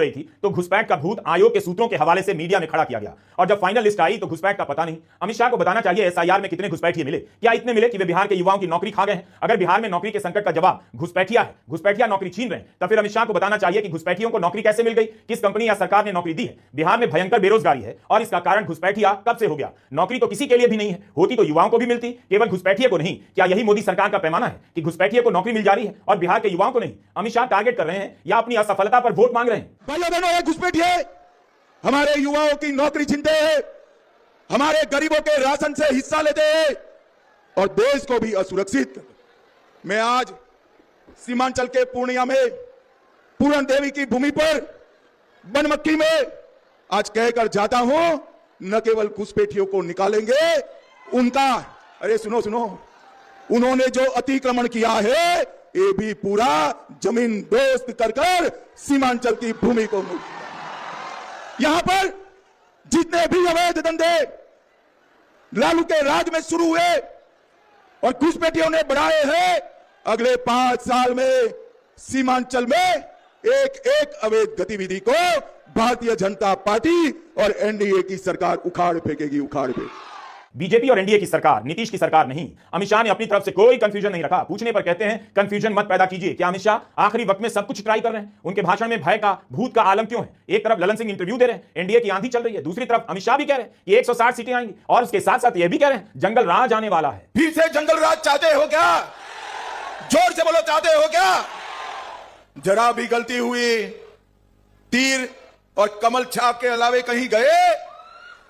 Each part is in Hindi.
रही थी तो घुसपैठ का भूत आयोग के सूत्रों के हवाले से मीडिया में खड़ा किया गया और जब फाइनल लिस्ट आई तो घुसपैठ का पता नहीं। अमित शाह को बताना चाहिए एसआईआर में कितने घुसपैठिए मिले, क्या इतने मिले कि वे बिहार के युवाओं की नौकरी खा गए हैं? अगर बिहार में नौकरी के संकट का जवाब घुसपैठिया है, घुसपैठिया नौकरी छीन रहे हैं, तो फिर अमित शाह को बताना चाहिए कि घुसपैठियों को नौकरी कैसे मिल गई, किस कंपनी या सरकार ने नौकरी दी है। बिहार में भयंकर बेरोजगारी है और इसका कारण घुसपैठिया कब से हो गया। नौकरी तो किसी के लिए भी नहीं है, होती तो युवाओं को भी मिलती, केवल घुसपैठिए को नहीं। क्या यही मोदी सरकार का पैमाना है कि घुसपैठिए को नौकरी मिल जा रही है और बिहार के युवाओं को नहीं? अमित शाह टारगेट कर रहे हैं या अपनी असफलता पर वोट मांग रहे हैं? भाइयों बहनों, घुसपैठिए हमारे युवाओं की नौकरी छीनते हैं, हमारे गरीबों के राशन से हिस्सा लेते हैं और देश को भी असुरक्षित करते हैं। मैं आज सीमांचल के पूर्णिया में पूरन देवी की भूमि पर बनमक्की में आज कहकर जाता हूं, न केवल घुसपैठियों को निकालेंगे, उनका अरे सुनो सुनो, उन्होंने जो अतिक्रमण किया है ये भी पूरा जमीन दोस्त कर सीमांचल की भूमि को यहां पर जितने भी अवैध धंधे लालू के राज में शुरू हुए और घुसपैठियों ने बढ़ाए हैं, अगले 5 साल में सीमांचल में एक एक अवैध गतिविधि को भारतीय जनता पार्टी और एनडीए की सरकार उखाड़ फेंकेगी, उखाड़ फेंकेगी। बीजेपी और एनडीए की सरकार, नीतीश की सरकार नहीं। अमित शाह ने अपनी तरफ से कोई कंफ्यूजन नहीं रखा। पूछने पर कहते हैं कंफ्यूजन मत पैदा कीजिए। क्या अमित शाह आखिरी वक्त में सब कुछ ट्राई कर रहे हैं? उनके भाषण में भय का, भूत का आलम क्यों है? एक तरफ ललन सिंह इंटरव्यू दे रहे हैं, एनडीए की आंधी चल रही है, दूसरी तरफ अमित शाह भी कह रहे हैं कि 160 सीटें आएंगी और उसके साथ साथ यह भी कह रहे हैं जंगल राज आने वाला है। फिर से जंगल राज चाहते हो क्या? जोर से बोलो, चाहते हो क्या? जरा भी गलती हुई, तीर और कमल छाप के अलावे कहीं गए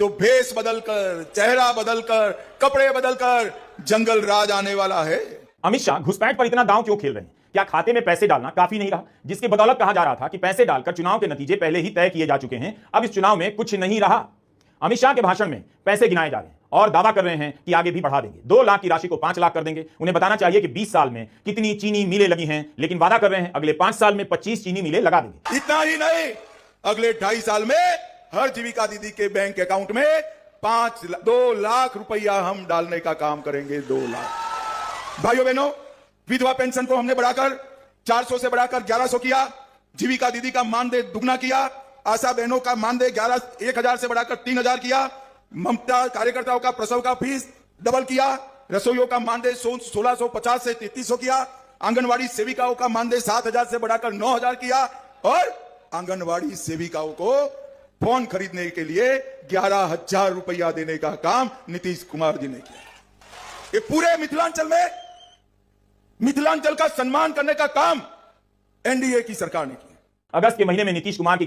तो भेष बदलकर, चेहरा बदलकर, कपड़े बदलकर जंगल राज आने वाला है। अमित शाह घुसपैठ पर इतना दांव क्यों खेल रहे हैं? क्या खाते में पैसे डालना काफी नहीं रहा, जिसकी बदौलत कहा जा रहा था कि पैसे डालकर चुनाव के नतीजे पहले ही तय किए जा चुके हैं, अब इस चुनाव में कुछ नहीं रहा। अमित शाह के भाषण में पैसे गिनाए जा रहे हैं और दावा कर रहे हैं कि आगे भी बढ़ा देंगे, 2 लाख की राशि को 5 लाख कर देंगे। उन्हें बताना चाहिए कि 20 साल में कितनी चीनी मिलें लगी हैं, लेकिन वादा कर रहे हैं अगले 5 साल में 25 चीनी मिलें लगा देंगे। इतना ही नहीं, अगले 2.5 साल में हर जीविका दीदी के बैंक अकाउंट में 2 लाख रुपया हम डालने का काम करेंगे। 2 लाख। भाइयों बहनों, विधवा पेंशन को हमने बढ़ाकर 400 से बढ़ाकर 1100 किया, जीविका दीदी का मानदेय दुगना किया, आशा बहनों का मानदेय 1000 से बढ़ाकर 3000 किया, ममता कार्यकर्ताओं का प्रसव का फीस डबल किया, रसोइयों का मानदेय 1650 से 3300 किया, आंगनवाड़ी सेविकाओं का मानदेय 7000 से बढ़ाकर 9000 किया और आंगनवाड़ी सेविकाओं को फोन खरीदने के लिए 11,000 रुपया देने का काम नीतीश कुमार जी ने किया। ये पूरे मिथिलांचल का सम्मान करने का काम एनडीए की सरकार ने किया। अगस्त के महीने में नीतीश कुमार की